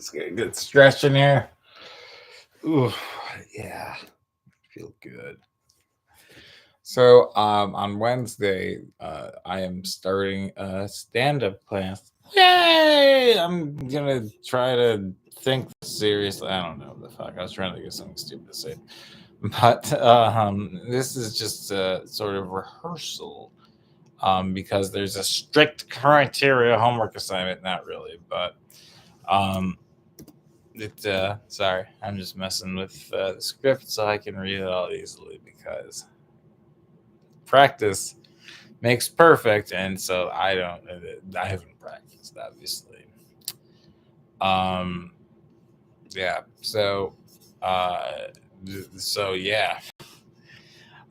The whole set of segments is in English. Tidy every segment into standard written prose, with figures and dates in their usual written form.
Let's get a good stretch in here. Ooh, yeah, feel good. So, on Wednesday, I am starting a stand-up class. Yay! I'm gonna try to think seriously. I don't know the fuck. I was trying to get something stupid to say, but this is just a sort of rehearsal. Because there's a strict criteria homework assignment. Not really, but um, sorry, I'm just messing with the script so I can read it all easily because practice makes perfect, and so I haven't practiced, obviously. Um, yeah. Uh, so yeah.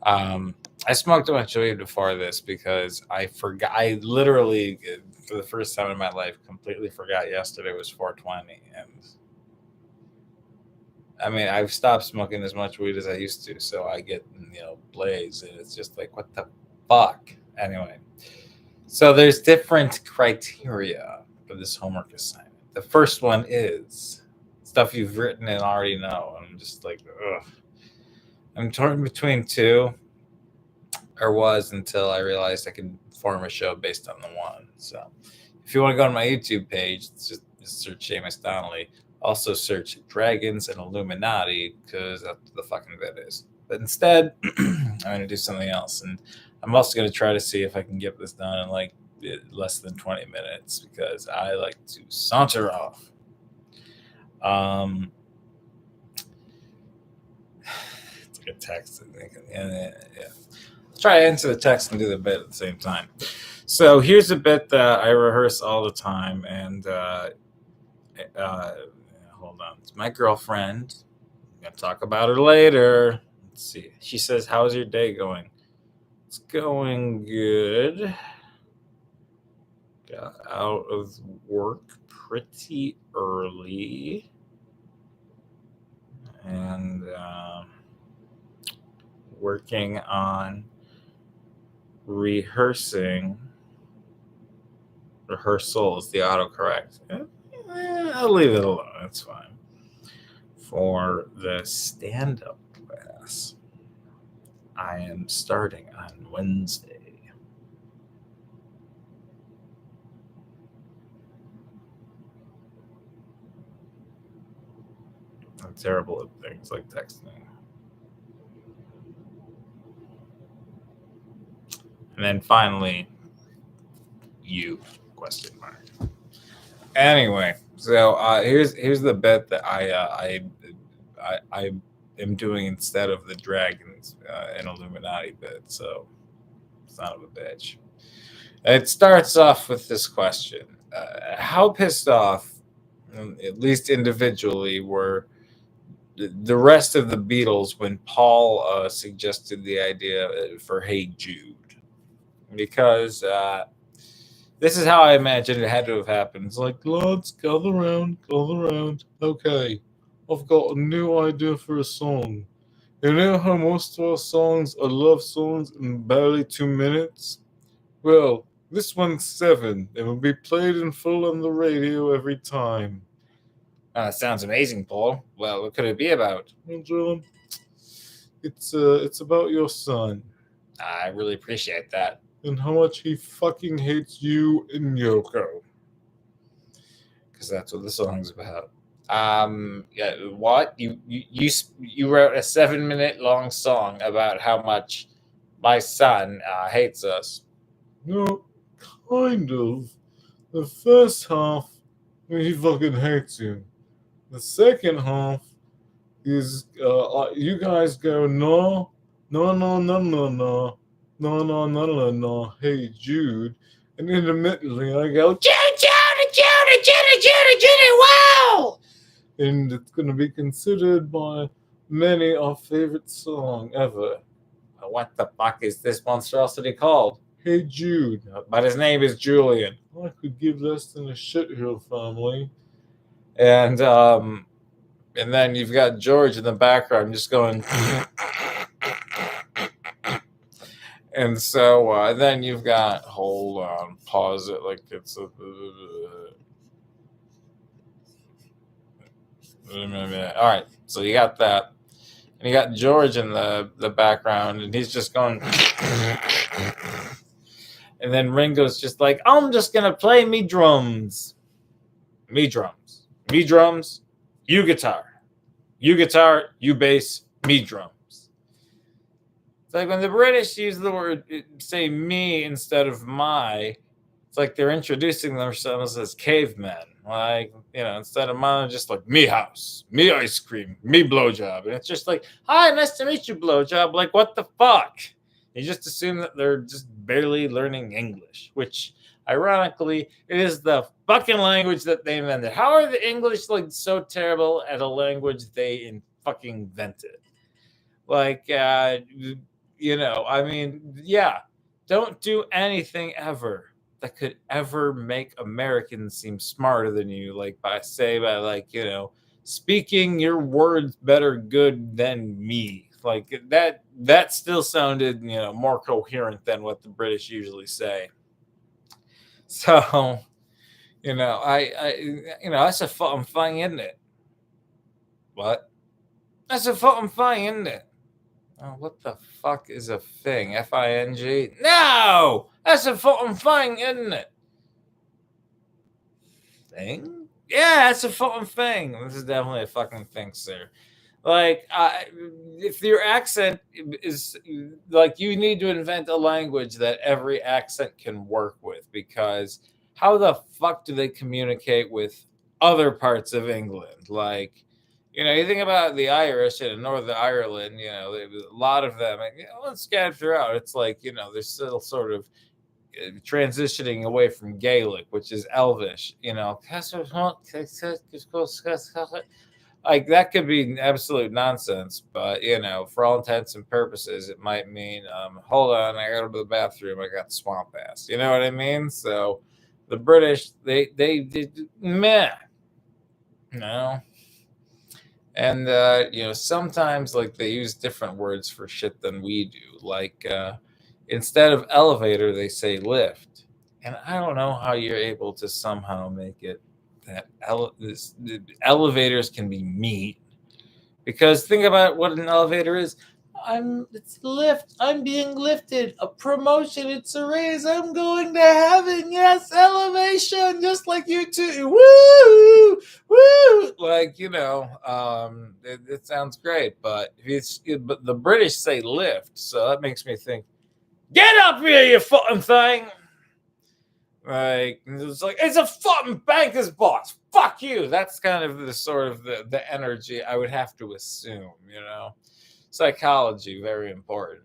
Um, I smoked a bunch of weed before this because I forgot. I literally, for the first time in my life, completely forgot yesterday was 420, and I mean, I've stopped smoking as much weed as I used to, so I get, blazed, and it's just like, what the fuck? Anyway, so there's different criteria for this homework assignment. The first one is stuff you've written and already know. I'm just like, ugh. I'm torn between two, or was until I realized I could form a show based on the one. So if you want to go on my YouTube page, just search Seamus Donnelly. Also search Dragons and Illuminati because that's what the fucking bit is. But instead, I'm going to do something else. And I'm also going to try to see if I can get this done in like less than 20 minutes because I like to saunter off. It's like a text. Yeah. Let's try to answer the text and do the bit at the same time. So here's a bit that I rehearse all the time, and hold on, it's my girlfriend. I'm gonna talk about her later. Let's see. She says, "How's your day going?" It's going good. Got out of work pretty early, and working on rehearsal is the autocorrect. I'll leave it alone. That's fine. For the stand-up class, I am starting on Wednesday. I'm terrible at things like texting. And then finally, you, question mark. Anyway, so here's the bit that I am doing instead of the dragons and Illuminati bit. So, son of a bitch. It starts off with this question: how pissed off, at least individually, were the rest of the Beatles when Paul suggested the idea for "Hey Jude"? Because this is how I imagine it had to have happened. It's like, lads, gather round. Okay, I've got a new idea for a song. You know how most of our songs are love songs in barely 2 minutes? Well, this one's 7 and will be played in full on the radio every time. Sounds amazing, Paul. Well, what could it be about? Well, John, it's about your son. I really appreciate that. And how much he fucking hates you and Yoko. Because that's what the song's about. Yeah. What you wrote a 7-minute long song about how much my son hates us? No, kind of. The first half, he fucking hates you. The second half is you guys go no, no. Hey Jude, and intermittently I go Jude. Wow! And it's going to be considered by many our favorite song ever. What the fuck is this monstrosity called? Hey Jude. But his name is Julian. I could give less than a shit here, family. And then you've got George in the background just going. And so then you've got, hold on, pause it like it's a. All right, so you got that. And you got George in the background, and he's just going. And then Ringo's just like, I'm just going to play me drums. Me drums. Me drums. You guitar. You guitar. You bass. Me drums. It's like when the British use the word, say me instead of my, it's like they're introducing themselves as cavemen. Like, instead of mine, just like me house, me ice cream, me blowjob. And it's just like, hi, nice to meet you, blowjob. Like, what the fuck? You just assume that they're just barely learning English, which ironically, it is the fucking language that they invented. How are the English like so terrible at a language they fucking invented? Like, I mean, yeah, don't do anything ever that could ever make Americans seem smarter than you, like by speaking your words better good than me. Like that still sounded, more coherent than what the British usually say. So, that's a fucking thing, isn't it? What? That's a fucking thing, isn't it? Oh, what the fuck is a thing? F-I-N-G? No! That's a fucking thing, isn't it? Thing? Yeah, that's a fucking thing. This is definitely a fucking thing, sir. Like, if your accent is like, you need to invent a language that every accent can work with, because how the fuck do they communicate with other parts of England? Like, you think about the Irish in Northern Ireland, a lot of them, let's scattered throughout. It's like, they're still sort of transitioning away from Gaelic, which is Elvish, like that could be absolute nonsense, but for all intents and purposes, it might mean, hold on, I gotta go to the bathroom, I got swamp ass. You know what I mean? So the British, they did meh. No. And sometimes like they use different words for shit than we do. Like instead of elevator, they say lift. And I don't know how you're able to somehow make it that elevators can be meat. Because think about what an elevator is. It's lift. I'm being lifted. A promotion. It's a raise. I'm going to heaven. Yes, elevation. Just like you too. Woo! Woo! Like, it sounds great, but but the British say lift, so that makes me think, get up here, you fucking thing. Like, it's like, it's a fucking banker's boss. Fuck you. That's kind of the sort of the energy I would have to assume, Psychology, very important.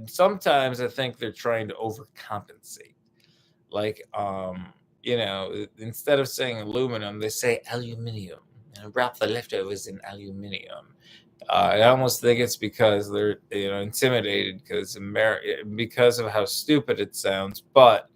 Sometimes I think they're trying to overcompensate. Like, instead of saying aluminum, they say aluminium. Wrap the leftovers in aluminium. I almost think it's because they're intimidated because of how stupid it sounds, but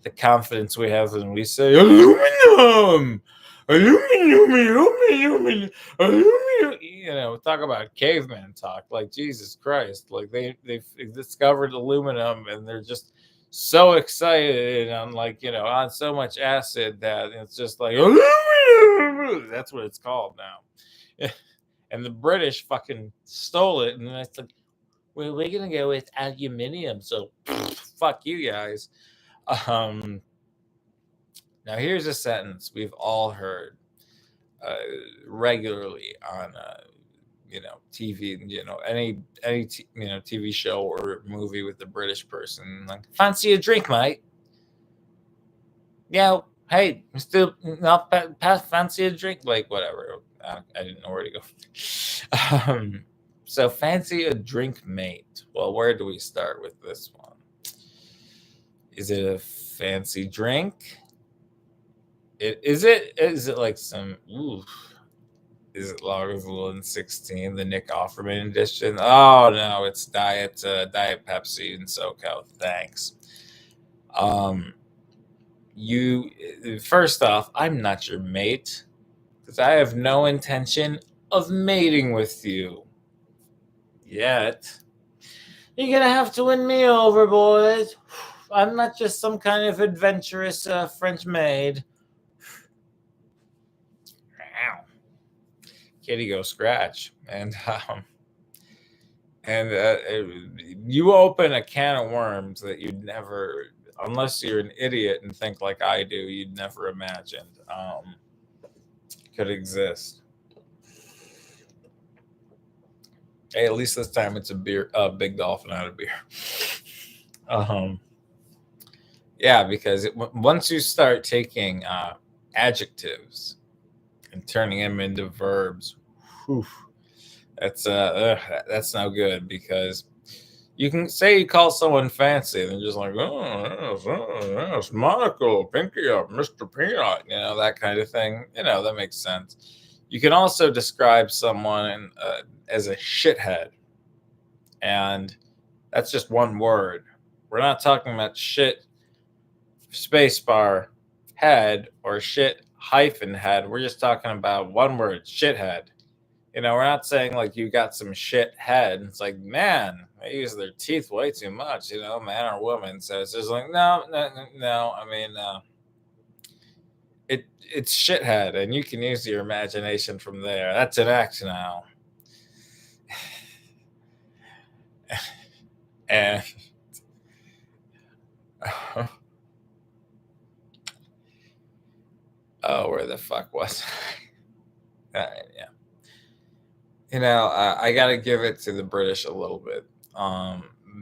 the confidence we have when we say aluminum, aluminum, aluminum. Talk about caveman talk. Like, Jesus Christ, like they've discovered aluminum and they're just so excited and on so much acid that it's just like aluminum. That's what it's called now. And the British fucking stole it, and it's like, well, we're gonna go with aluminium. So fuck you guys. Now here's a sentence we've all heard regularly on TV, any TV show or movie with the British person, like, fancy a drink, mate? Yeah, hey, still not fancy a drink, like, whatever. I didn't know where to go. So fancy a drink, mate. Well, where do we start with this one? Is it a fancy drink? Is it like some? Ooh, is it Lagavulin 16, the Nick Offerman edition? Oh no, it's Diet Pepsi in SoCal. Thanks. You first off, I'm not your mate, because I have no intention of mating with you yet. You're gonna have to win me over, boys. I'm not just some kind of adventurous French maid. kitty go scratch. And you open a can of worms that you'd never, unless you're an idiot and think like I do, you'd never imagined could exist. Hey, at least this time it's a beer, big dolphin, not a beer. um, yeah, because once you start taking adjectives and turning them into verbs, whew, that's no good, because you can say you call someone fancy, and they're just like, yes, Monaco, pinky up, Mr. Peanut, that kind of thing. That makes sense. You can also describe someone as a shithead, and that's just one word. We're not talking about shit spacebar head or shit hyphen head. We're just talking about one word, shithead. We're not saying like you got some shit head. It's like, man, they use their teeth way too much, man or woman. So it's just like, no, no, no, no. I mean, it's shithead, and you can use your imagination from there. That's an act now. And oh, where the fuck was I? Yeah. I got to give it to the British a little bit.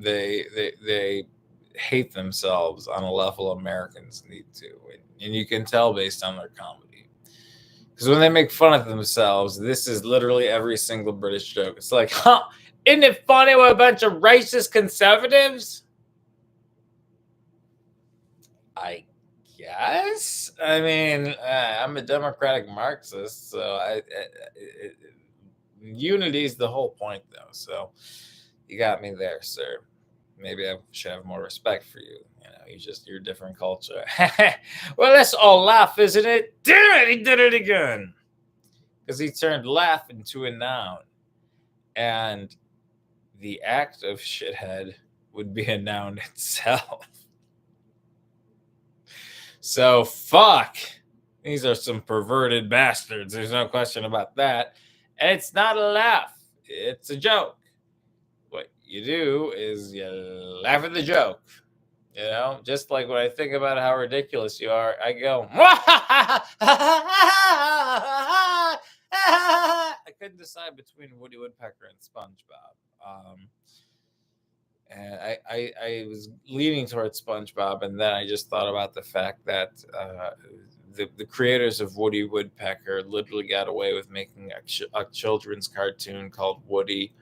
They hate themselves on a level Americans need to, and you can tell based on their comedy. Because when they make fun of themselves, this is literally every single British joke. It's like, huh? Isn't it funny we're a bunch of racist conservatives? I guess. I mean, I'm a democratic Marxist, so unity is the whole point, though. So you got me there, sir. Maybe I should have more respect for you. You're a different culture. Well, that's all laugh, isn't it? Damn it, he did it again. Because he turned laugh into a noun. And the act of shithead would be a noun itself. So, fuck. These are some perverted bastards. There's no question about that. And it's not a laugh, it's a joke. What you do is you laugh at the joke. Just like when I think about how ridiculous you are, I go, I couldn't decide between Woody Woodpecker and SpongeBob. And I was leaning towards SpongeBob, and then I just thought about the fact that the creators of Woody Woodpecker literally got away with making a children's cartoon called Woody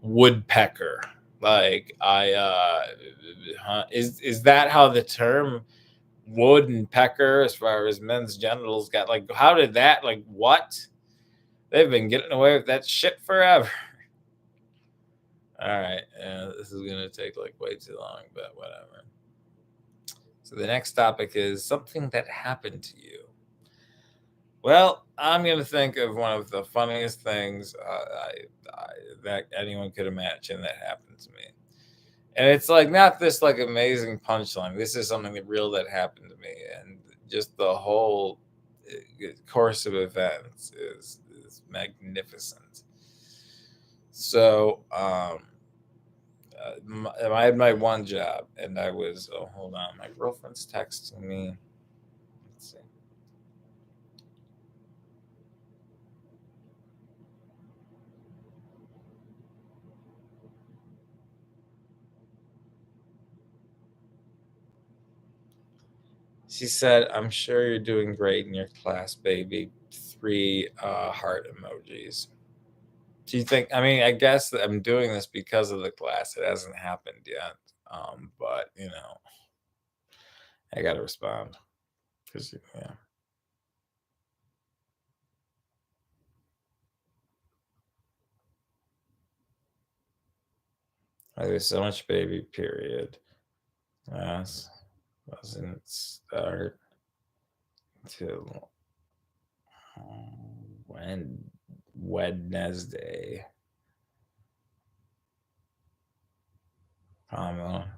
Woodpecker. Like, is that how the term wood and pecker, as far as men's genitals, got, like, how did that, like, what? They've been getting away with that shit forever. All right, this is gonna take like way too long, but whatever. So the next topic is something that happened to you. Well, I'm gonna think of one of the funniest things that anyone could imagine that happened to me. And it's like not this like amazing punchline. This is something real that happened to me, and just the whole course of events is magnificent. So, I had my one job, and I was. Oh, hold on, my girlfriend's texting me. Let's see. She said, "I'm sure you're doing great in your class, baby." 3 heart emojis. Do you think? I mean, I guess that I'm doing this because of the class. It hasn't happened yet, but I gotta respond because yeah. There's so much baby. Period. Yes, doesn't start till when Wednesday.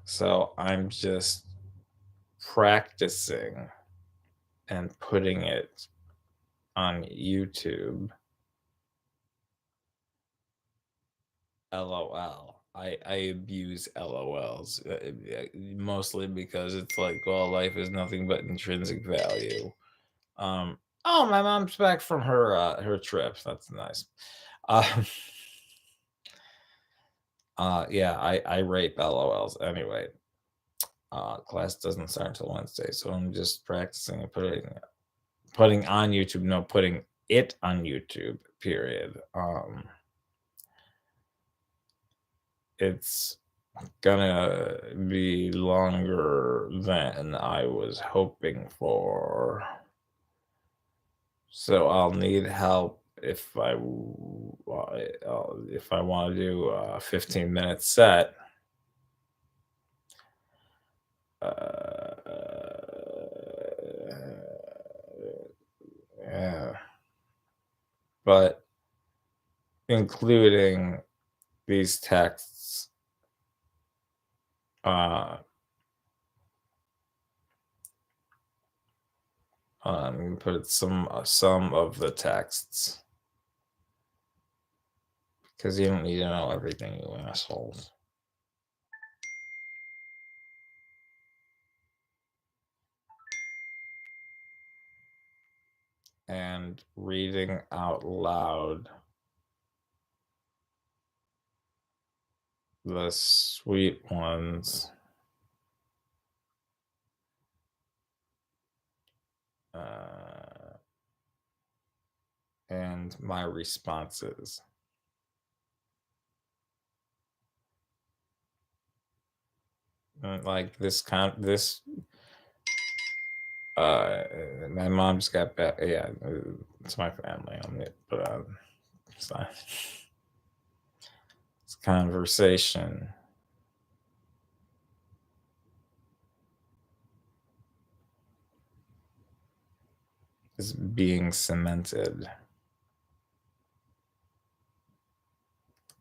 So I'm just practicing and putting it on YouTube LOL. I abuse LOLs mostly because it's like, well, life is nothing but intrinsic value. Oh, my mom's back from her trip. That's nice. Um, yeah, I rape LOLs anyway. Class doesn't start until Wednesday, so I'm just practicing and putting on YouTube. No, putting it on YouTube. Period. It's gonna be longer than I was hoping for. So I'll need help if I want to do a 15-minute set. Yeah, but including these texts, uh, put some of the texts because you don't need to know everything, you assholes. And reading out loud the sweet ones. And my responses. Like this my mom just got back. Yeah, it's my family on it, but it's not. It's conversation is being cemented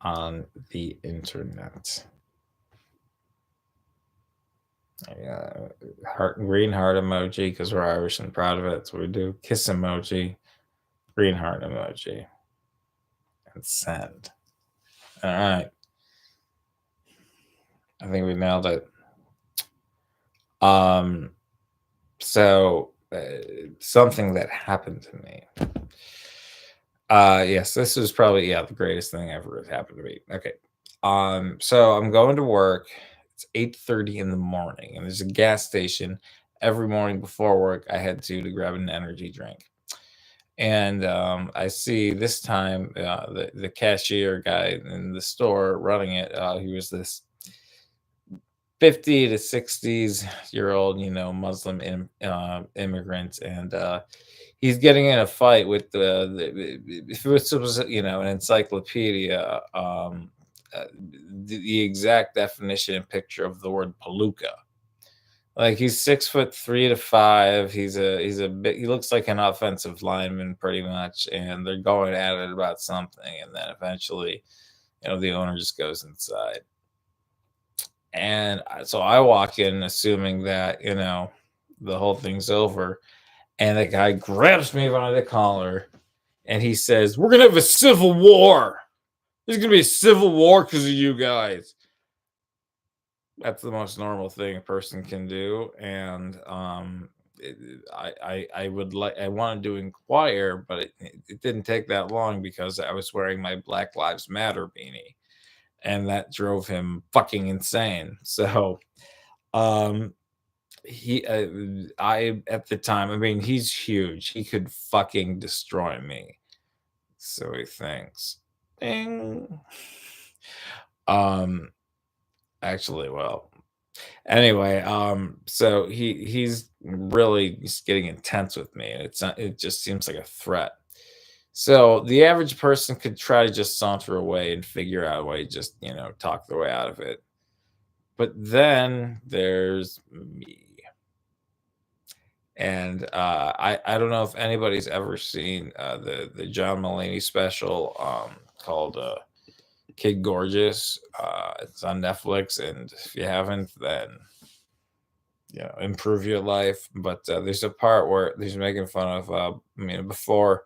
on the internet. Yeah, green heart emoji because we're Irish and proud of it. That's what we do. Kiss emoji, green heart emoji, and send. All right, I think we nailed it. So something that happened to me. Yes, this was probably the greatest thing ever happened to me. Okay. So I'm going to work. It's 8:30 in the morning, and there's a gas station every morning before work I head to grab an energy drink. And I see this time the cashier guy in the store running it. He was this 50 to 60s year old, Muslim immigrant, and he's getting in a fight with if it was an encyclopedia, the exact definition and picture of the word palooka. Like he's 6'3 to 5. He's a bit. He looks like an offensive lineman pretty much, and they're going at it about something, and then eventually, the owner just goes inside. And so I walk in assuming that, the whole thing's over. And the guy grabs me by the collar and he says, "We're going to have a civil war. There's going to be a civil war because of you guys." That's the most normal thing a person can do. And I wanted to inquire, but it didn't take that long because I was wearing my Black Lives Matter beanie. And that drove him fucking insane. So, he I at the time, I mean, he's huge. He could fucking destroy me. So he thinks. Ding. Um actually, well, anyway, so he's really just getting intense with me, and it just seems like a threat. So the average person could try to just saunter away and figure out a way, just talk their way out of it. But then there's me. And I don't know if anybody's ever seen the John Mulaney special called Kid Gorgeous. It's on Netflix, and if you haven't, then improve your life. But there's a part where he's making fun of before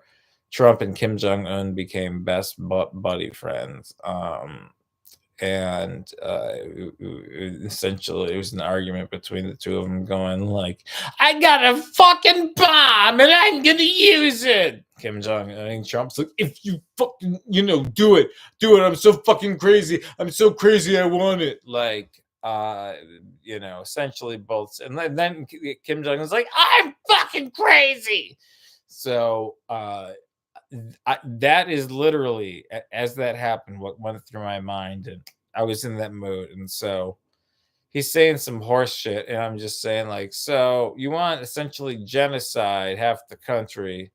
Trump and Kim Jong Un became best buddy friends. And essentially it was an argument between the two of them, going like, I got a fucking bomb and I'm gonna use it. Kim Jong and Trump's like, if you fucking do it, I'm so fucking crazy, I want it. Like, essentially both. And then Kim Jong was like, I'm fucking crazy. So that is literally, as that happened, what went through my mind, and I was in that mood. And so he's saying some horse shit, and I'm just saying, like, so you want essentially genocide half the country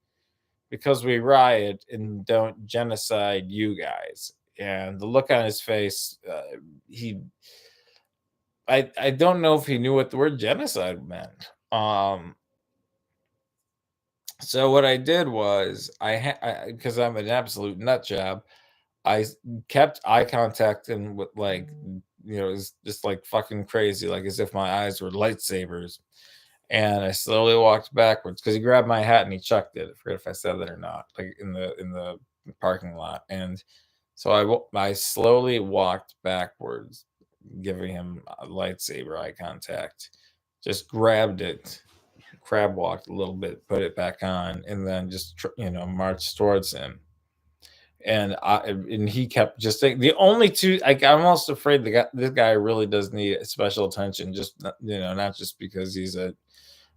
because we riot and don't genocide you guys. And the look on his face, he I don't know if he knew what the word genocide meant. So what I did was, because I'm an absolute nut job, I kept eye contact and with, like, it's just like fucking crazy, like as if my eyes were lightsabers. And I slowly walked backwards because he grabbed my hat and he chucked it. I forget if I said that or not, like in the parking lot. And so I slowly walked backwards, giving him a lightsaber eye contact. Just grabbed it, crab walked a little bit, put it back on, and then just marched towards him. And he kept just saying, the only two, like, I'm almost afraid this guy really does need special attention, just not just because he's a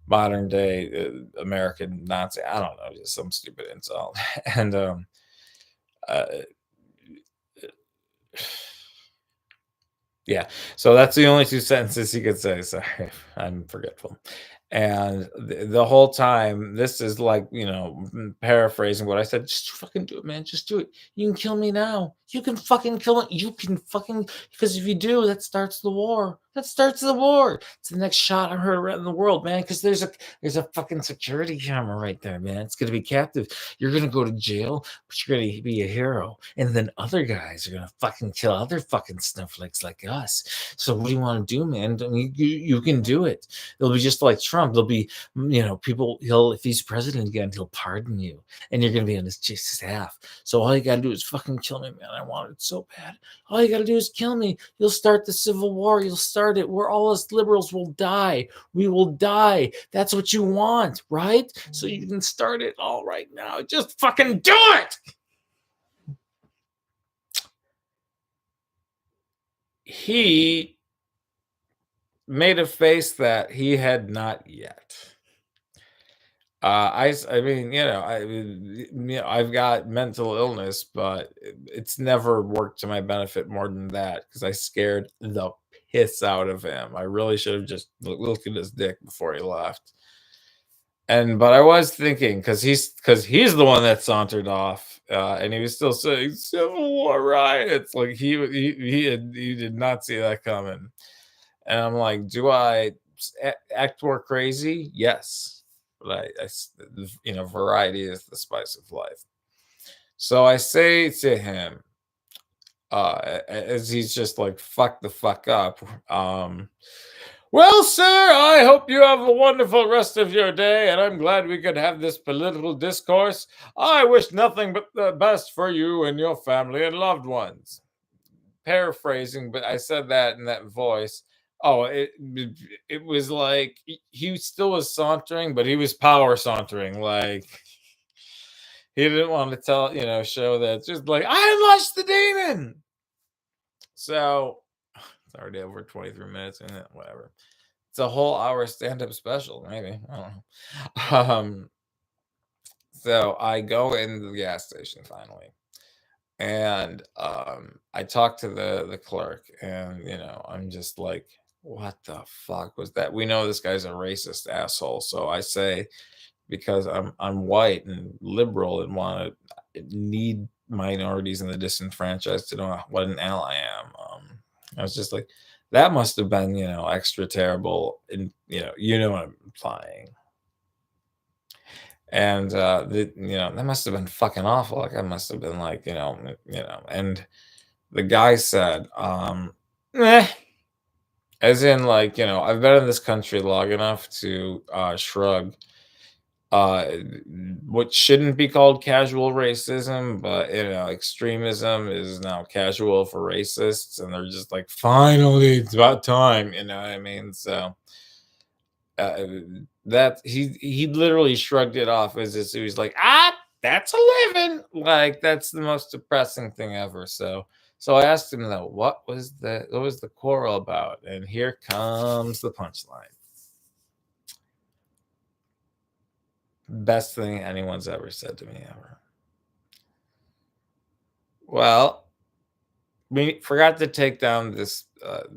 modern day American Nazi. I don't know, just some stupid insult. And uh, yeah, so that's the only two sentences he could say. Sorry, I'm forgetful. And the whole time, this is like, paraphrasing what I said. Just fucking do it, man. Just do it. You can kill me now. You can fucking kill me. You can fucking, because if you do, that starts the war. That starts the war. It's the next shot I heard around the world, man. Because there's a fucking security camera right there, man. It's gonna be captive. You're gonna go to jail, but you're gonna be a hero. And then other guys are gonna fucking kill other fucking snowflakes like us. So what do you want to do, man? You can do it. It'll be just like Trump. There'll be, people. If he's president again, he'll pardon you, and you're gonna be on his staff. So all you gotta do is fucking kill me, man. I want it so bad. All you gotta do is kill me. You'll start the civil war. You'll start it. Where all us liberals will die. We will die. That's what you want, right? So you can start it all right now. Just fucking do it. He made a face that he had not yet. I mean, I've got mental illness, but it's never worked to my benefit more than that, because I scared the piss out of him. I really should have just looked at his dick before he left. But I was thinking, because he's the one that sauntered off, and he was still saying Civil War riots, like he did not see that coming. And I'm like, do I act more crazy? Yes. But variety is the spice of life. So I say to him, as he's just like, fuck the fuck up. Well, sir, I hope you have a wonderful rest of your day, and I'm glad we could have this political discourse. I wish nothing but the best for you and your family and loved ones. Paraphrasing, but I said that in that voice. Oh, it was like he still was sauntering, but he was power sauntering. Like, he didn't want to show that it's just like, I lost the demon. So it's already over 23 minutes, and whatever. It's a whole hour stand-up special, maybe. I don't know. So I go into the gas station finally. And I talked to the clerk, and I'm just like, what the fuck was that? We know this guy's a racist asshole. So I say, because I'm white and liberal and need minorities and the disenfranchised to know what an ally I am. I was just like, that must have been extra terrible, and what I'm implying. And that must have been fucking awful. Like, I must have been like, and the guy said, as in, like, I've been in this country long enough to shrug uh, what shouldn't be called casual racism, but extremism is now casual for racists, and they're just like, finally, it's about time. You know what I mean? So uh, that he literally shrugged it off as if he was like, that's a living. Like that's the most depressing thing ever. So I asked him though, what was the quarrel about? And here comes the punchline. Best thing anyone's ever said to me ever. Well, we forgot to take down this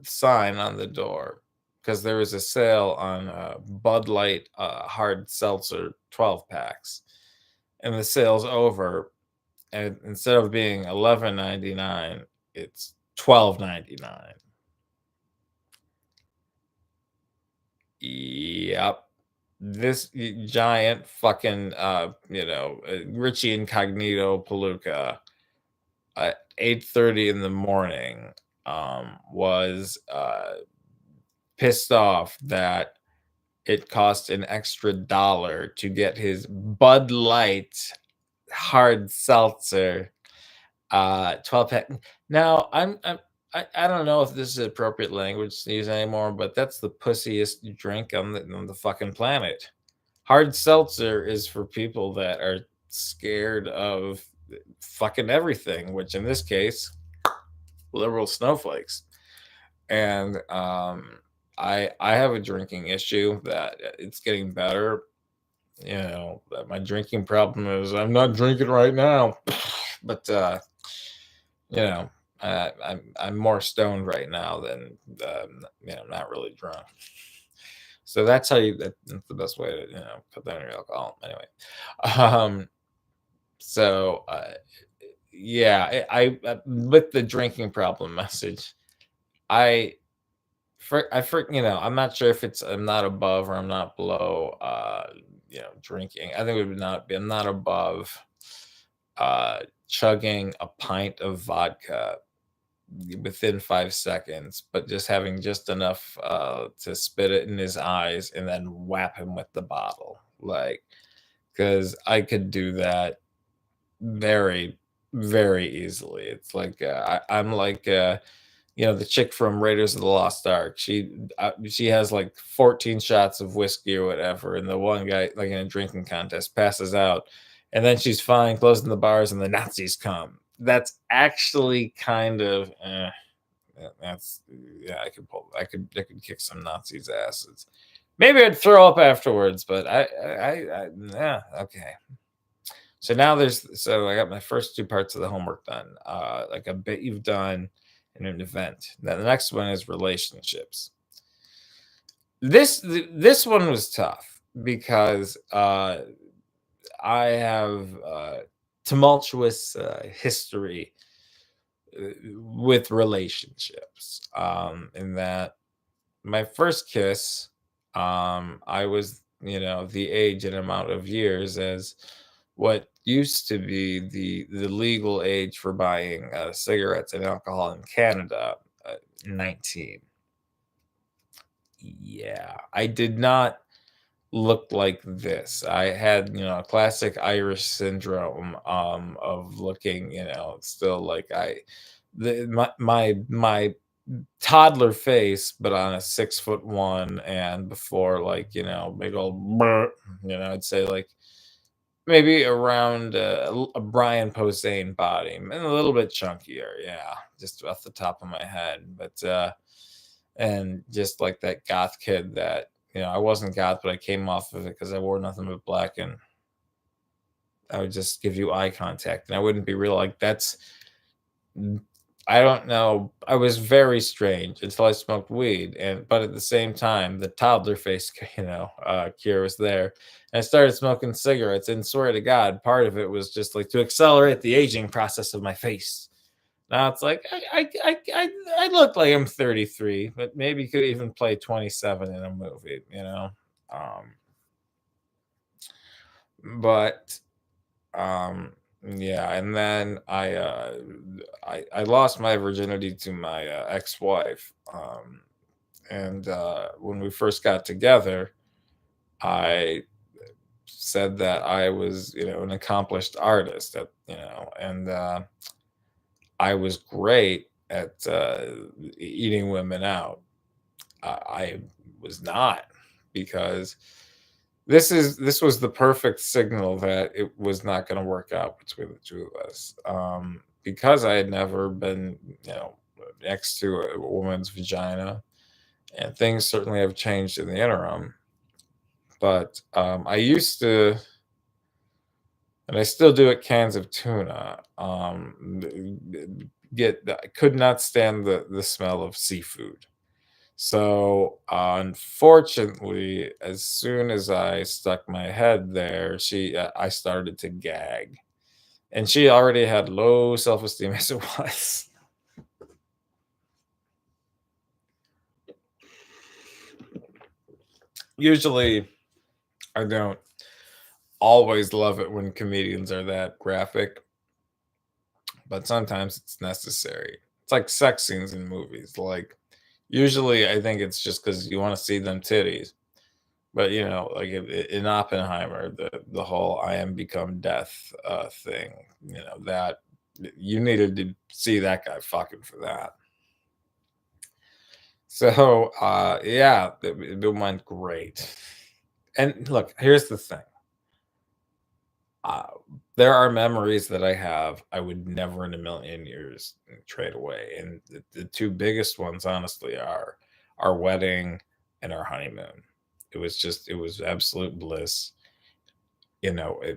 sign on the door because there was a sale on Bud Light hard seltzer 12 packs, and the sale's over. And instead of being 11.99, it's 12.99. Yep. This giant fucking Richie Incognito Palooka at 8:30 in the morning was pissed off that it cost an extra dollar to get his Bud Light hard seltzer 12 pack. Now I don't know if this is appropriate language to use anymore, but that's the pussiest drink on the fucking planet. Hard seltzer is for people that are scared of fucking everything, which in this case, liberal snowflakes. And I have a drinking issue that it's getting better. That my drinking problem is I'm not drinking right now, but you know, I'm more stoned right now than not really drunk. So that's the best way to cut down your alcohol. Anyway, um, so yeah, with the drinking problem message, I I'm not sure if it's I'm not above or I'm not below drinking. I think it would not be I'm not above chugging a pint of vodka within 5 seconds, but just having just enough to spit it in his eyes and then whap him with the bottle. Like, because I could do that very, very easily. It's like I'm like the chick from Raiders of the Lost Ark. She has like 14 shots of whiskey or whatever, and the one guy, like in a drinking contest, passes out, and then she's fine closing the bars, and the Nazis come. That's actually kind of that's yeah. I could kick some Nazis' asses. Maybe I'd throw up afterwards, but yeah, okay. So I got my first two parts of the homework done. Like a bit you've done in an event. Now the next one is relationships. This one was tough because I have tumultuous history with relationships. In that my first kiss, I was the age and amount of years as what used to be the legal age for buying cigarettes and alcohol in Canada, 19. Yeah, I did not look like this. I had, classic Irish syndrome of looking, still like my toddler face, but on a 6'1", and before like, big old, I'd say like maybe around a Brian Posehn body, and a little bit chunkier, yeah, just off the top of my head. But and just like that goth kid that I wasn't goth, but I came off of it because I wore nothing but black, and I would just give you eye contact, and I wouldn't be real. Like that's I don't know. I was very strange until I smoked weed, but at the same time, the toddler face, cure was there. And I started smoking cigarettes, and swear to God, part of it was just like to accelerate the aging process of my face. Now it's like I look like I'm 33, but maybe could even play 27 in a movie. Um, but yeah, and then I lost my virginity to my ex-wife. And when we first got together, I said that I was, an accomplished artist, and I was great at eating women out. I was not, because this was the perfect signal that it was not going to work out between the two of us. Because I had never been, next to a woman's vagina, and things certainly have changed in the interim. But I used to, and I still do it, cans of tuna. I could not stand the smell of seafood. So, unfortunately, as soon as I stuck my head there, I started to gag, and she already had low self-esteem as it was. Usually, I don't always love it when comedians are that graphic, but sometimes it's necessary. It's like sex scenes in movies. Like, usually, I think it's just because you want to see them titties. But, like in Oppenheimer, the whole "I am become death" thing, that you needed to see that guy fucking for that. So, yeah, it went great. And look, here's the thing. Uh, there are memories that I have I would never in a million years trade away, and the two biggest ones, honestly, are our wedding and our honeymoon. It was absolute bliss.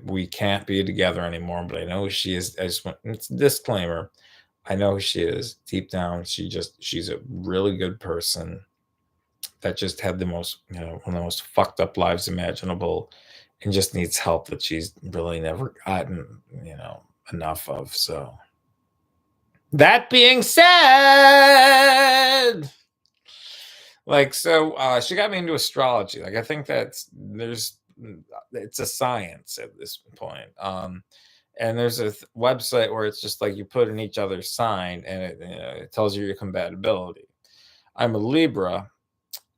We can't be together anymore, but I know who she is. I just want, it's a disclaimer. I know who she is deep down. She's a really good person that just had the most, one of the most fucked up lives imaginable, and just needs help that she's really never gotten, enough of. So, that being said, she got me into astrology. Like, I think it's a science at this point. And there's a website where it's just like you put in each other's sign, and it tells you your compatibility. I'm a Libra,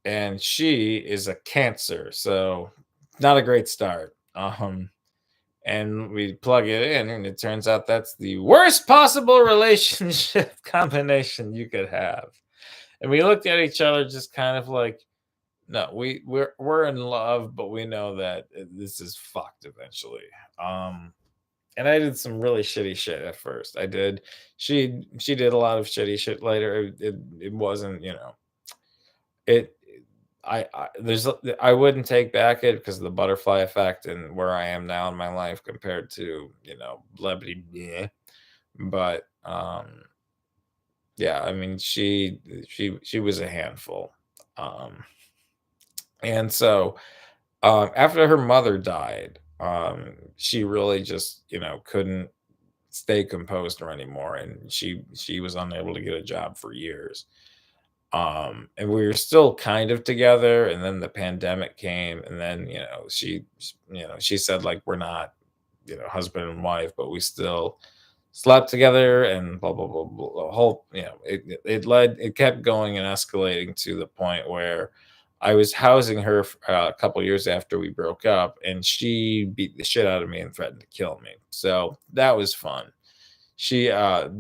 and she is a Cancer, so not a great start. And we plug it in, and it turns out that's the worst possible relationship combination you could have. And we looked at each other just kind of like, no, we're in love, but we know that this is fucked eventually. And I did some really shitty shit at first. I did. She did a lot of shitty shit later. It wasn't, it. I wouldn't take back it because of the butterfly effect and where I am now in my life compared to, levity. Yeah. But yeah, I mean, she was a handful. Um, and so after her mother died, she really just, couldn't stay composed or anymore, and she was unable to get a job for years. And we were still kind of together, and then the pandemic came, and then, she said, like, we're not, husband and wife, but we still slept together, and blah blah blah blah. The whole, it kept going and escalating to the point where I was housing her a couple years after we broke up, and she beat the shit out of me and threatened to kill me. So that was fun. She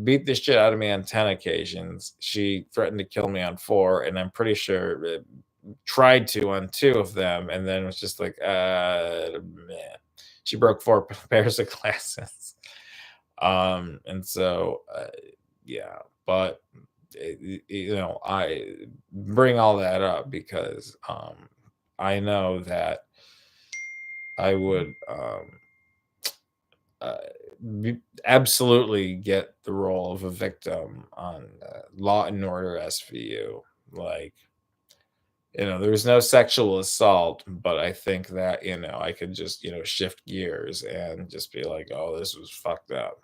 beat the shit out of me on 10 occasions. She threatened to kill me on four, and I'm pretty sure tried to on two of them, and then was just like, man. She broke four pairs of glasses. And so, yeah, but I bring all that up because I know that I would uh, absolutely get the role of a victim on Law and Order SVU. Like, there was no sexual assault, but I think that, I could just, shift gears and just be like, oh, this was fucked up.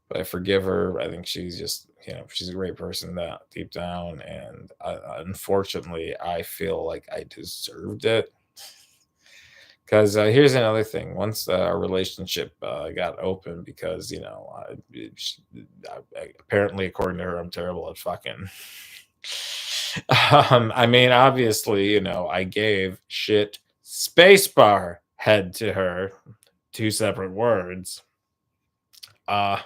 But I forgive her. I think she's just, she's a great person that deep down. And unfortunately, I feel like I deserved it. Because here's another thing. Once our relationship got open, because, apparently, according to her, I'm terrible at fucking. I mean, obviously, I gave shit spacebar. head to her, two separate words. Uh,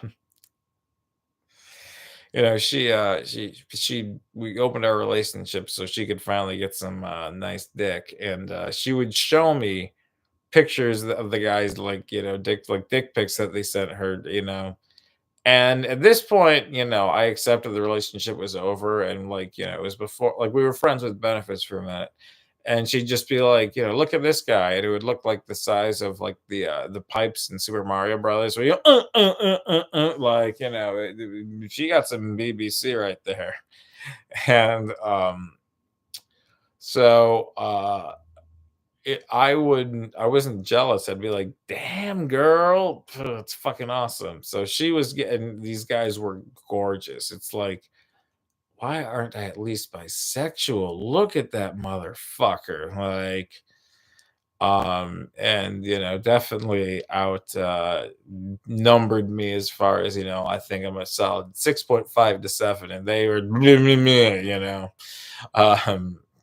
she we opened our relationship so she could finally get some nice dick, and she would show me pictures of the guys, like, dick pics that they sent her, and at this point, I accepted the relationship was over, and, like, it was before, like, we were friends with benefits for a minute, and she'd just be like, "Look at this guy," and it would look like the size of, like, the pipes in Super Mario Brothers, where like, she got some BBC right there. And so I wasn't jealous. I'd be like, "Damn, girl, it's fucking awesome." So she was getting, these guys were gorgeous. It's like, why aren't I at least bisexual? Look at that motherfucker. Like, and definitely out numbered me as far as, I think I'm a solid 6.5 to 7, and they were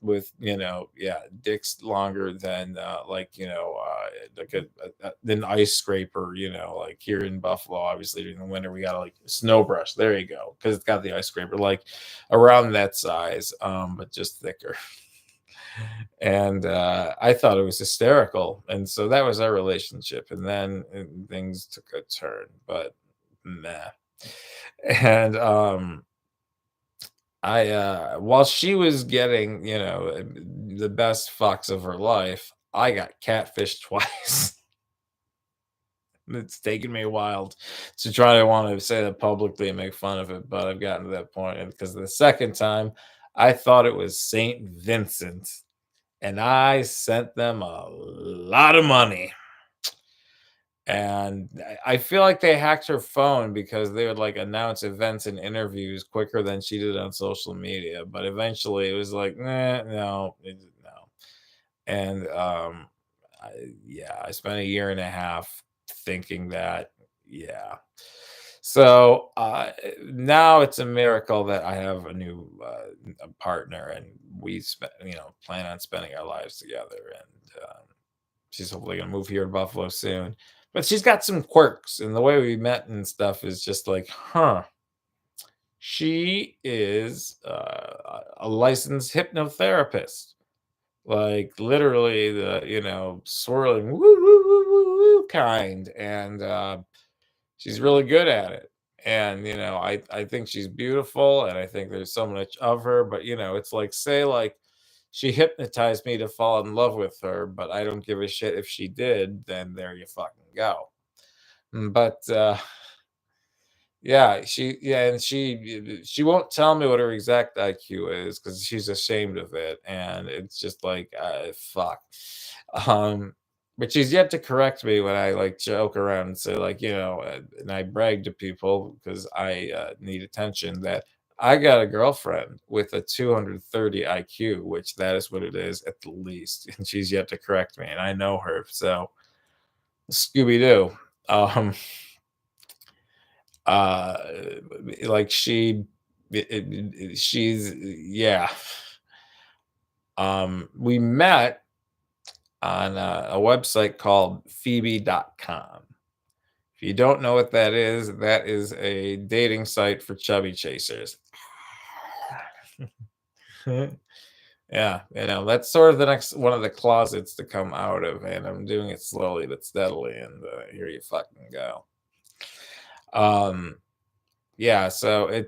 with, yeah, dicks longer than like an ice scraper, like here in Buffalo, obviously during the winter we got like a snow brush, there you go, because it's got the ice scraper, like around that size, but just thicker. And I thought it was hysterical, and so that was our relationship, and then things took a turn, but nah. And I while she was getting, the best fucks of her life, I got catfished twice. It's taken me a while to try to want to say that publicly and make fun of it, but I've gotten to that point, and because the second time I thought it was Saint Vincent, and I sent them a lot of money. And I feel like they hacked her phone because they would like announce events and interviews quicker than she did on social media. But eventually it was like, no, no. And yeah, I spent a year and a half thinking that, yeah. So now it's a miracle that I have a new a partner, and we plan on spending our lives together. And she's hopefully gonna move here to Buffalo soon. But she's got some quirks, and the way we met and stuff is just like, huh. She is a licensed hypnotherapist, like literally the swirling woo woo woo woo woo kind, and she's really good at it. And I think she's beautiful, and I think there's so much of her. But it's like, say, like, she hypnotized me to fall in love with her, but I don't give a shit if she did. Then there you fucking go. But and she won't tell me what her exact IQ is because she's ashamed of it, and it's just like, fuck. Um, but she's yet to correct me when I like joke around and say, like, and I brag to people because I need attention, that I got a girlfriend with a 230 IQ, which that is what it is at the least, and she's yet to correct me, and I know her, so Scooby Doo. Um, uh like she's, yeah. We met on a website called phoebe.com. If you don't know what that is a dating site for chubby chasers. Yeah, that's sort of the next one of the closets to come out of, and I'm doing it slowly but steadily, and here you fucking go. um Yeah, so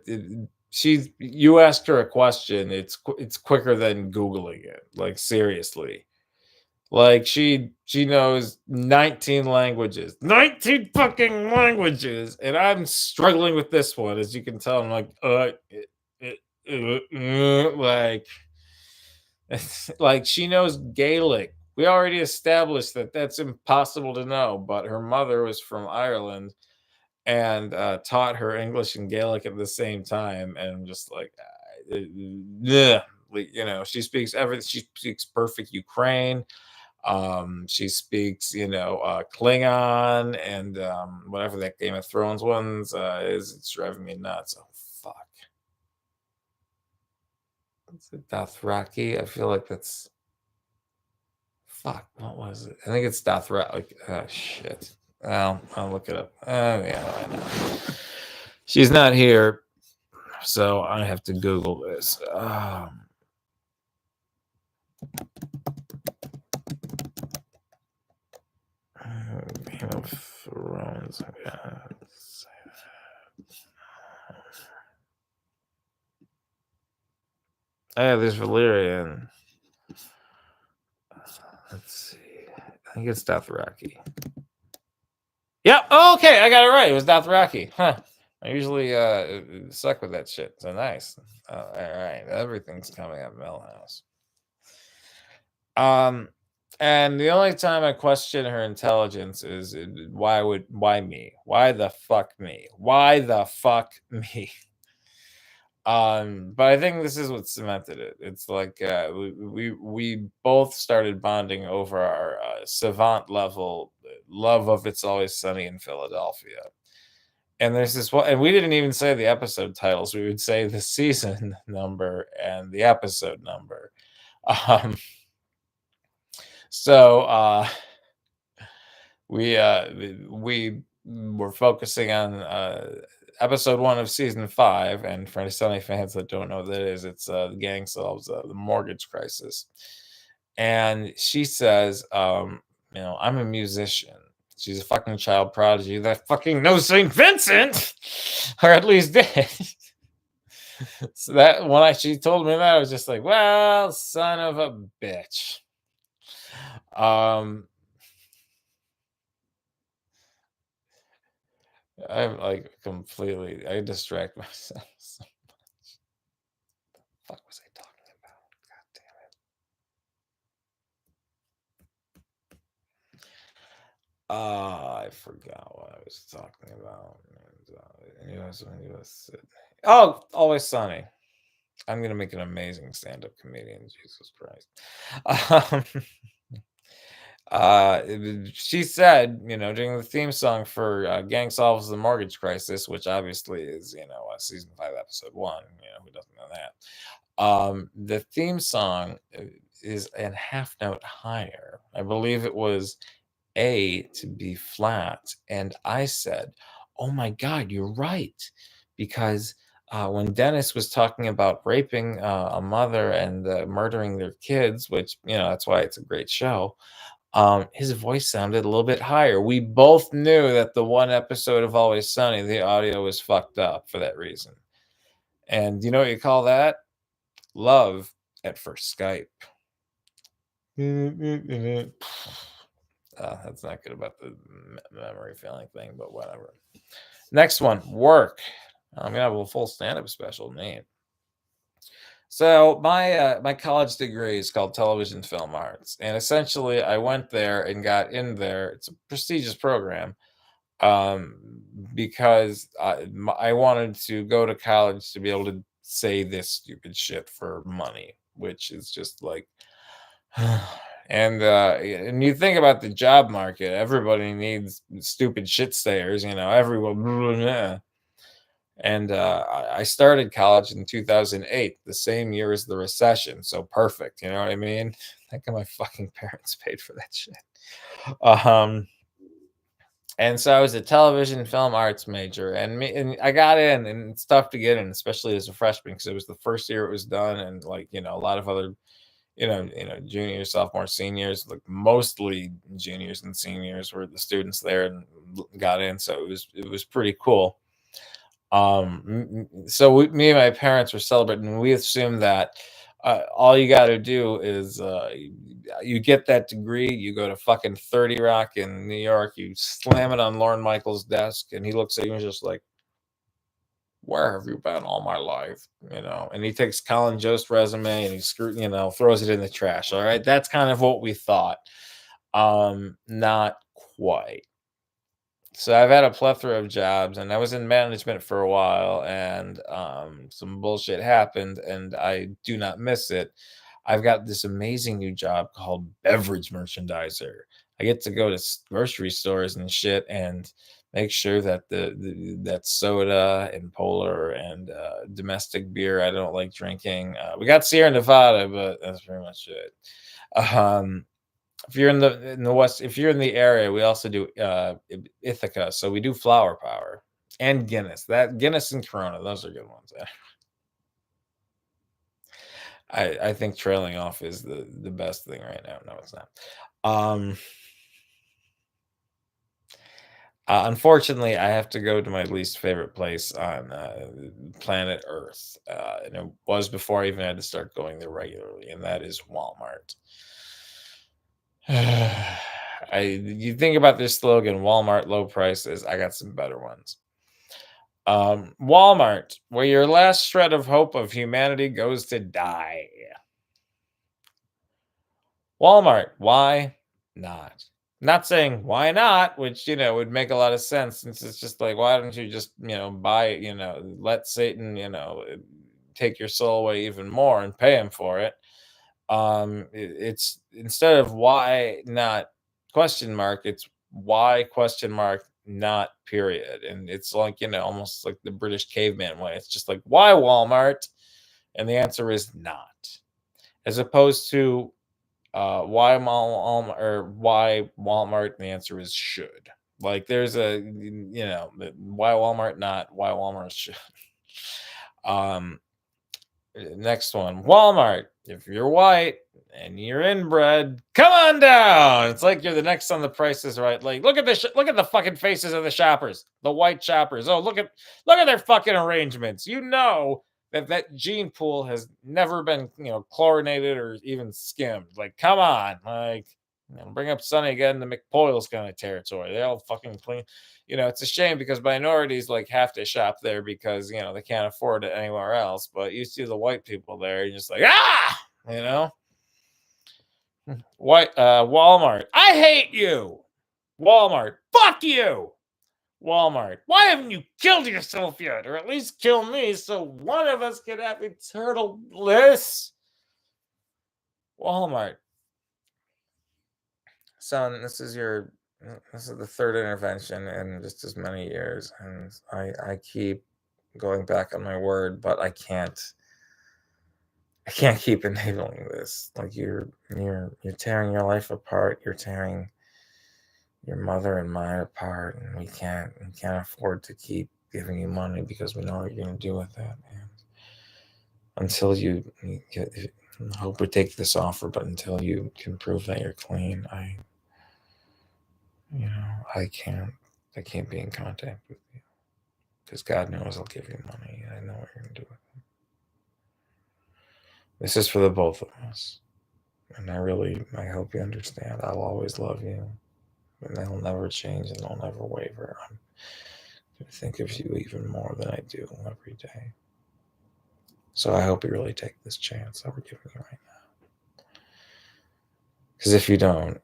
you asked her a question, it's quicker than Googling it, like, seriously. Like, she knows 19 languages. 19 fucking languages, and I'm struggling with this one, as you can tell. I'm like, like, like, she knows Gaelic. We already established that that's impossible to know, but her mother was from Ireland and taught her English and Gaelic at the same time. And I'm just like, yeah, like, she speaks everything. She speaks perfect Ukraine. She speaks, Klingon, and whatever that Game of Thrones ones is. It's driving me nuts. Oh fuck, it's a Dothraki. I feel like that's Fuck, what was it? I think it's Dothraki. Oh shit. Well, I'll look it up. Oh yeah, I know. She's not here, so I have to Google this. Game of Thrones. Oh, yeah, there's Valyrian. Let's see. I think it's Dothraki. Yep. Oh, okay, I got it right. It was Dothraki. Huh. I usually suck with that shit. So nice. All right. Everything's coming up Millhouse. And the only time I question her intelligence is why me? Why the fuck me? Why the fuck me? But I think this is what cemented it. It's like we both started bonding over our savant level love of It's Always Sunny in Philadelphia. And there's this one, and we didn't even say the episode titles. We would say the season number and the episode number. So we were focusing on episode 1 of season 5, and for any Sunny fans that don't know what that is, it's the gang solves the mortgage crisis. And she says, I'm a musician. She's a fucking child prodigy that fucking knows St. Vincent, or at least did. So that when she told me that, I was just like, well, son of a bitch. I'm like completely, I distract myself so much. What the fuck was I talking about? God damn it. I forgot what I was talking about. Oh, Always Sunny. I'm gonna make an amazing stand-up comedian. Jesus Christ. She said, during the theme song for Gang Solves the Mortgage Crisis, which obviously is, season 5, episode 1. Who doesn't know that? The theme song is a half note higher. I believe it was A to B flat. And I said, oh my God, you're right. Because when Dennis was talking about raping a mother and murdering their kids, which, that's why it's a great show, his voice sounded a little bit higher. We both knew that the one episode of Always Sunny, the audio was fucked up for that reason. And you know what you call that? Love at first Skype. That's not good about the memory failing thing, but whatever. Next one, work. I'm gonna have a full stand-up special, man. So my college degree is called television film arts, and essentially I went there and got in there. It's a prestigious program, because I wanted to go to college to be able to say this stupid shit for money, which is just like, and you think about the job market, everybody needs stupid shit sayers, everyone. And I started college in 2008, the same year as the recession. So perfect. You know what I mean? Thank God my fucking parents paid for that shit. And so I was a television film arts major, and I got in, and it's tough to get in, especially as a freshman, because it was the first year it was done, and a lot of other, juniors, sophomores, seniors, like mostly juniors and seniors were the students there and got in. So it was pretty cool. So me and my parents were celebrating, and we assumed that all you got to do is you get that degree, you go to fucking 30 Rock in New York, you slam it on Lorne Michaels' desk, and he looks at you and just like, where have you been all my life? And he takes Colin Jost's resume and he throws it in the trash. All right. That's kind of what we thought. Not quite. So I've had a plethora of jobs, and I was in management for a while, and some bullshit happened, and I do not miss it. I've got this amazing new job called beverage merchandiser. I get to go to grocery stores and shit and make sure that that soda and Polar and domestic beer I don't like drinking. We got Sierra Nevada, but that's pretty much it. If you're in the west, if you're in the area, we also do Ithaca, so we do Flower Power and Guinness. That Guinness and Corona, those are good ones. I think trailing off is the best thing right now. No, it's not. Um, Unfortunately, I have to go to my least favorite place on planet Earth, and it was before I even had to start going there regularly, and that is Walmart. You think about this slogan, Walmart low prices. I got some better ones. Walmart, where your last shred of hope of humanity goes to die. Walmart, why not? Not saying why not, which would make a lot of sense, since it's just like, why don't you just buy it, let Satan take your soul away even more and pay him for it. It's instead of why not question mark, it's why question mark not period. And it's like, almost like the British caveman way. It's just like, why Walmart? And the answer is not, as opposed to why or why Walmart, and the answer is should. Like there's why Walmart not, why Walmart should. um Next one, Walmart. If you're white and you're inbred, come on down. It's like you're the next on the Price is Right. Like, look at look at the fucking faces of the shoppers, the white shoppers. Oh, look at their fucking arrangements. That gene pool has never been chlorinated or even skimmed. Like, come on, like. Bring up Sonny again, the McPoyles kind of territory. They all fucking clean. It's a shame because minorities like have to shop there because they can't afford it anywhere else. But you see the white people there, you're just like, you know, white Walmart. I hate you, Walmart. Fuck you, Walmart. Why haven't you killed yourself yet, or at least kill me, so one of us could have eternal bliss? Walmart. Son, this is the third intervention in just as many years, and I keep going back on my word, but I can't keep enabling this. Like you're tearing your life apart. You're tearing your mother and mine apart, and we can't afford to keep giving you money because we know what you're gonna do with it. And until you get, I hope we take this offer, but until you can prove that you're clean, I can't be in contact with you, because God knows I'll give you money. I know what you're gonna do with it. This is for the both of us, and I hope you understand. I'll always love you, and that'll never change, and I'll never waver. I'm gonna think of you even more than I do every day. So I hope you really take this chance that we're giving you right now, because if you don't,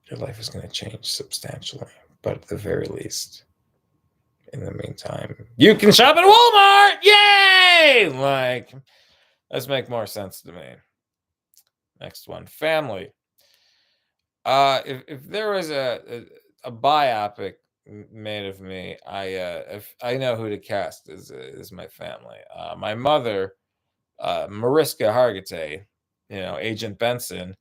your life is going to change substantially. But at the very least, in the meantime, you can shop at Walmart. Yay! Like, let's make more sense to me. Next one, family. If there was a biopic made of me, if I know who to cast is my family. My mother, Mariska Hargitay, Agent Benson,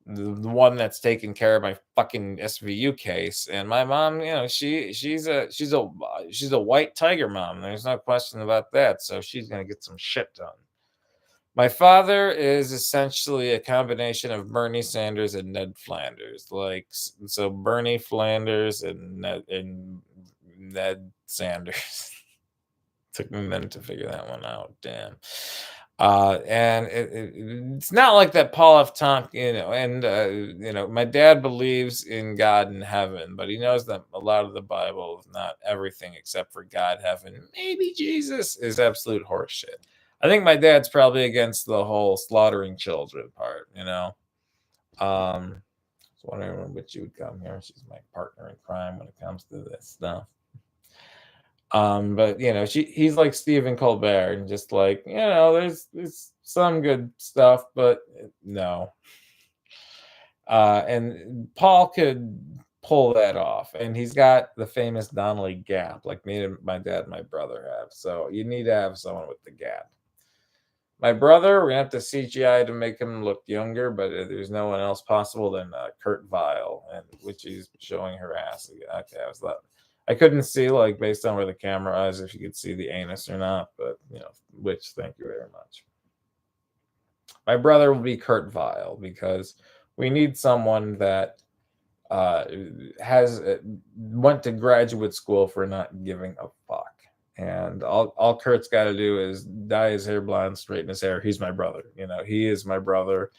the one that's taking care of my fucking SVU case, and my mom, she's a white tiger mom. There's no question about that. So she's gonna get some shit done. My father is essentially a combination of Bernie Sanders and Ned Flanders. Like, so Bernie Flanders and Ned Sanders. Took me a minute to figure that one out. Damn. And it's not like that Paul F. Tompkins, and my dad believes in God and heaven, but he knows that a lot of the Bible is not everything except for God, heaven, maybe Jesus, is absolute horseshit. I think my dad's probably against the whole slaughtering children part, So wondering which you would come here. She's my partner in crime when it comes to this stuff. But he's like Stephen Colbert, and just like, there's some good stuff, but no. And Paul could pull that off, and he's got the famous Donnelly Gap, like me and my dad and my brother have. So you need to have someone with the gap. My brother, we're gonna have to CGI to make him look younger, but there's no one else possible than Kurt Vile, and which he's showing her ass again. Okay, I couldn't see like based on where the camera is if you could see the anus or not, but which thank you very much. My brother will be Kurt Vile because we need someone that uh, has went to graduate school for not giving a fuck. And all Kurt's got to do is dye his hair blonde, straighten his hair. He's my brother. He is my brother.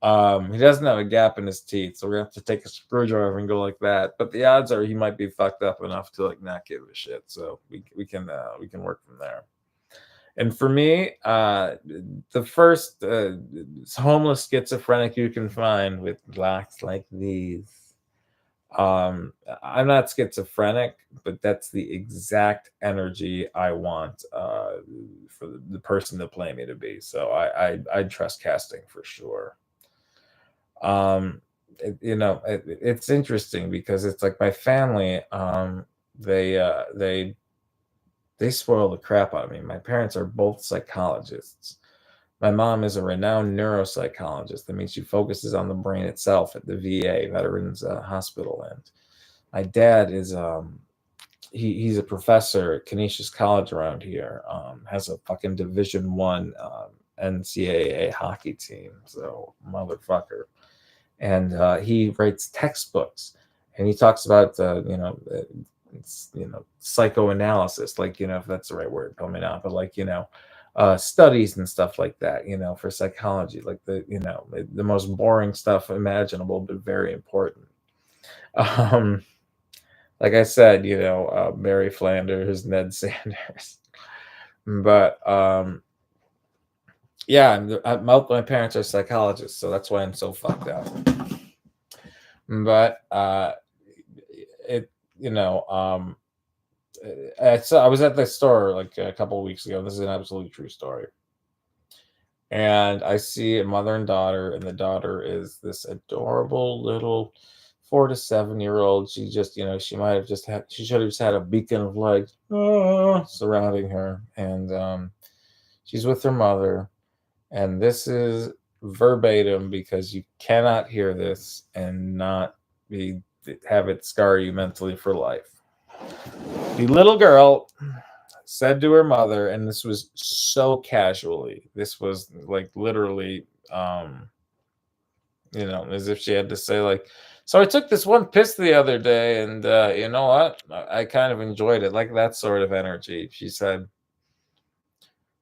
He doesn't have a gap in his teeth, so we're gonna have to take a screwdriver and go like that. But the odds are he might be fucked up enough to like not give a shit. So we can work from there. And for me, the first homeless schizophrenic you can find with locks like these. I'm not schizophrenic, but that's the exact energy I want for the person to play me to be. So I trust casting for sure. It's interesting because it's like my family. They spoil the crap out of me. My parents are both psychologists. My mom is a renowned neuropsychologist. That means she focuses on the brain itself at the VA, Veterans Hospital. And my dad is he's a professor at Canisius College around here. Has a fucking Division I NCAA hockey team. So motherfucker. And he writes textbooks, and he talks about psychoanalysis, like if that's the right word, tell me now, but like studies and stuff like that, for psychology, like the most boring stuff imaginable, but very important. Um, like I said, Mary Flanders, Ned Sanders, but yeah, my parents are psychologists, so that's why I'm so fucked up. But it, I was at the store like a couple of weeks ago. This is an absolutely true story. And I see a mother and daughter, and the daughter is this adorable little 4 to 7 year old. She just, she should have just had a beacon of light surrounding her. And she's with her mother. And this is verbatim because you cannot hear this and not have it scar you mentally for life. The little girl said to her mother, and this was so casually, this was like literally as if she had to say like, so I took this one piss the other day, and you know what, I kind of enjoyed it, like that sort of energy. She said,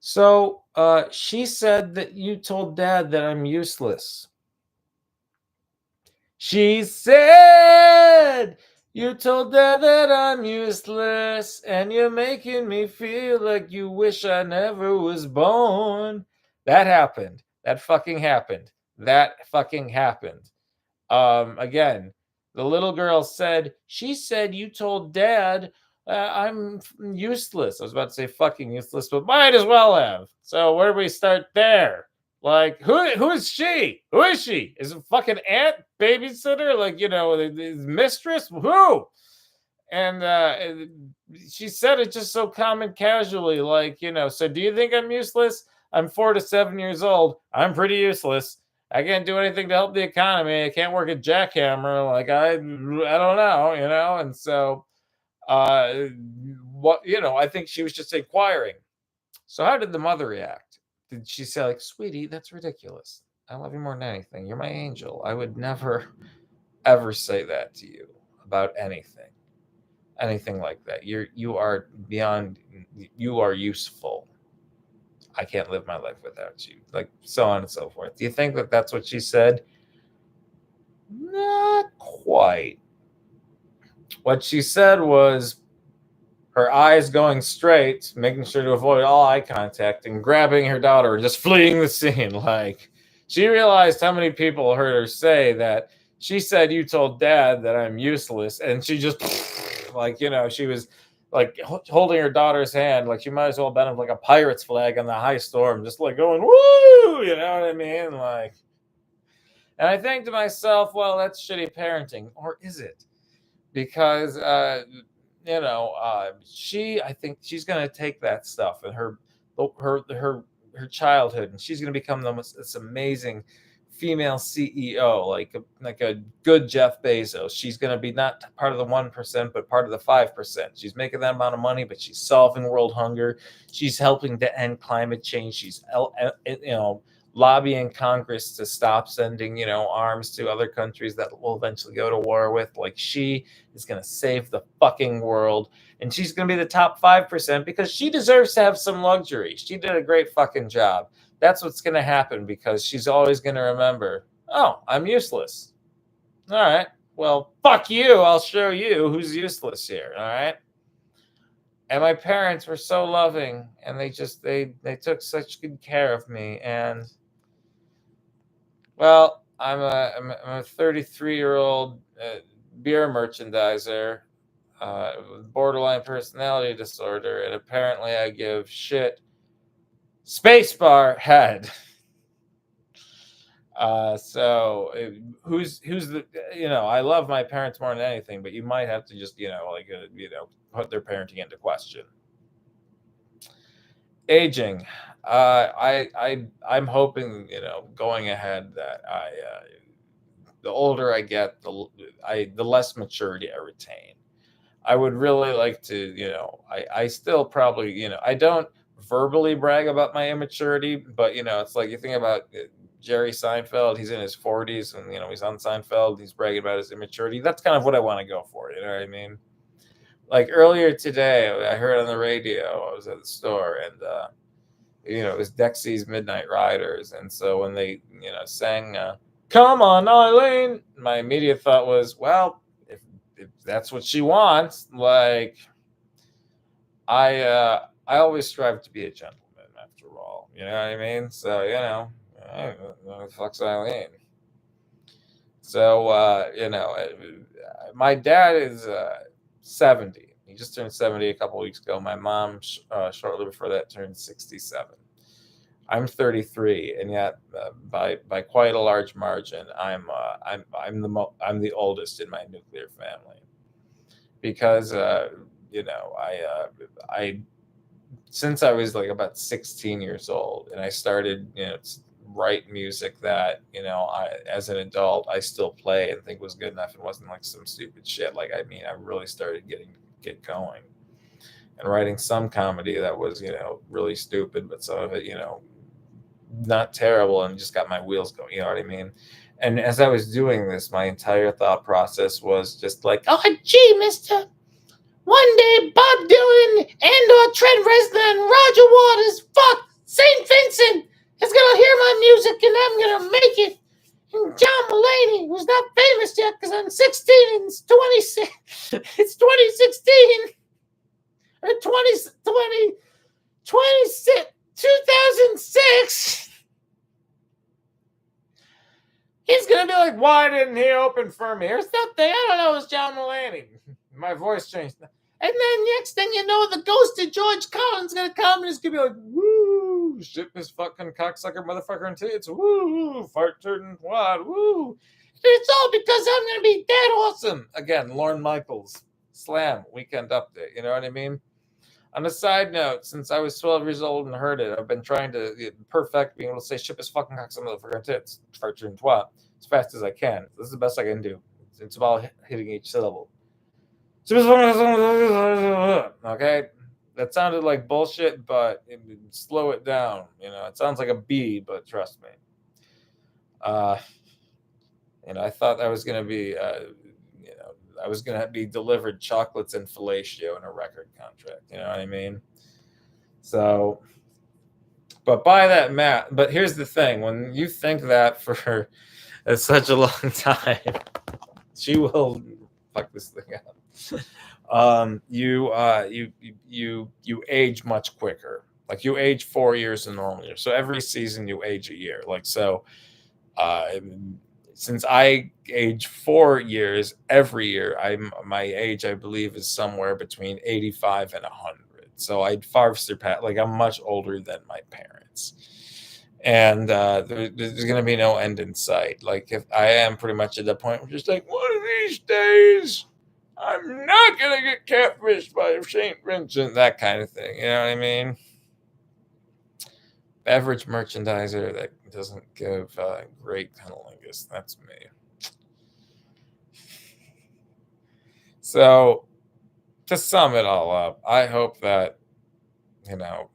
so she said that you told Dad that I'm useless. She said, you told Dad that I'm useless, and you're making me feel like you wish I never was born. That happened. That fucking happened. That fucking happened. Again, the little girl said, she said you told Dad I'm useless. I was about to say fucking useless, but might as well have. So where do we start there? Like, who is she? Who is she? Is it fucking aunt, babysitter? Like, his mistress? Who? And she said it just so common casually, like, so do you think I'm useless? I'm 4 to 7 years old. I'm pretty useless. I can't do anything to help the economy. I can't work a jackhammer. Like, I don't know, and so I think she was just inquiring. So how did the mother react? Did she say like, sweetie, that's ridiculous. I love you more than anything. You're my angel. I would never, ever say that to you about anything like that. You are beyond, you are useful. I can't live my life without you. Like, so on and so forth. Do you think that that's what she said? Not quite. What she said was, her eyes going straight, making sure to avoid all eye contact, and grabbing her daughter and just fleeing the scene. Like, she realized how many people heard her say that she said you told Dad that I'm useless, and she just like, she was like holding her daughter's hand, like she might as well have been like a pirate's flag on the high storm, just like going woo, you know what I mean? Like, and I think to myself, well, that's shitty parenting, or is it? Because I think she's gonna take that stuff, and her her childhood, and she's going to become this amazing female CEO, like a good Jeff Bezos. She's going to be not part of the 1%, but part of the 5%. She's making that amount of money, but she's solving world hunger. She's helping to end climate change. She's lobbying Congress to stop sending arms to other countries that will eventually go to war with. Like, she is going to save the fucking world, and she's going to be the top 5% because she deserves to have some luxury. She did a great fucking job. That's what's going to happen, because she's always going to remember, oh, I'm useless. All right, well, fuck you. I'll show you who's useless here. All right. And my parents were so loving, and they took such good care of me. And, well, I'm a 33-year-old beer merchandiser with borderline personality disorder, and apparently I give shit. Spacebar head. So who's the, I love my parents more than anything, but you might have to just, put their parenting into question. Aging. I'm hoping, going ahead, that the older I get, the less maturity I retain. I would really like to, I still probably, I don't verbally brag about my immaturity, but it's like, you think about Jerry Seinfeld. He's in his 40s, and he's on Seinfeld. He's bragging about his immaturity. That's kind of what I want to go for. You know what I mean? Like, earlier today, I heard on the radio. I was at the store, and it was Dexy's Midnight Riders, and so when they sang "Come On, Eileen," my immediate thought was, well, if that's what she wants, like, I always strive to be a gentleman, after all. You know what I mean? So fuck's Eileen. So my dad is 70. He just turned 70 a couple weeks ago. My mom, shortly before that, turned 67. I'm 33, and yet by quite a large margin, I'm the oldest in my nuclear family, because I since I was like about 16 years old, and I started to write music that as an adult I still play and think was good enough. It wasn't like some stupid shit. Like, I really started get going and writing some comedy that was really stupid, but some of it not terrible, and just got my wheels going. You know what I mean? And as I was doing this, my entire thought process was just like, oh, gee, mister, one day Bob Dylan and/or Trent Reznor and Roger Waters, St. Vincent, is going to hear my music, and I'm going to make it. And John Mulaney, who's not famous yet because I'm 16 and it's 26, it's 2016, or 2006. He's going to be like, why didn't he open for me or something? I don't know, it's John Mulaney. My voice changed. And then next thing you know, the ghost of George Carlin's going to come, and it's going to be like, woo, shit this fucking cocksucker motherfucker and tits, woo, fart turd and wad, woo. It's all because I'm going to be that awesome. Again, Lorne Michaels, Slam, Weekend Update, you know what I mean? On a side note, since I was 12 years old and heard it, I've been trying to perfect being able to say shit this fucking cocksucker motherfucker and tits, fart turd and twat, as fast as I can. This is the best I can do. It's about hitting each syllable. Okay, that sounded like bullshit, but slow it down. It sounds like a B, but trust me. I thought that was going to be, I was going to be delivered chocolates and fellatio in a record contract. You know what I mean? So, but by that math, but here's the thing: when you think that for such a long time, she will fuck this thing up. You age much quicker. Like, you age 4 years in normal year. So every season you age a year. Like, so since I age 4 years every year, my age, I believe, is somewhere between 85 and 100. So I'd far surpass, like, I'm much older than my parents. And there's going to be no end in sight. Like, if I am pretty much at the point where just like, one of these days I'm not going to get catfished by St. Vincent, that kind of thing. You know what I mean? average merchandiser that doesn't give great cunnilingus. That's me. So, to sum it all up, I hope that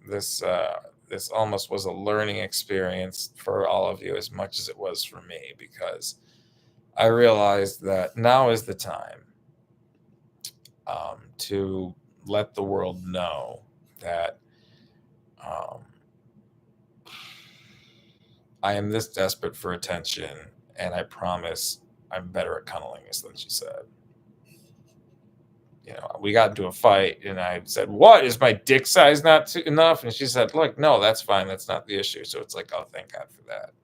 this almost was a learning experience for all of you as much as it was for me, because I realized that now is the time to let the world know that I am this desperate for attention, and I promise I'm better at cunnilingus than she said. We got into a fight, and I said, "What, is my dick size not enough?" And she said, "Look, no, that's fine. That's not the issue." So it's like, oh, thank God for that.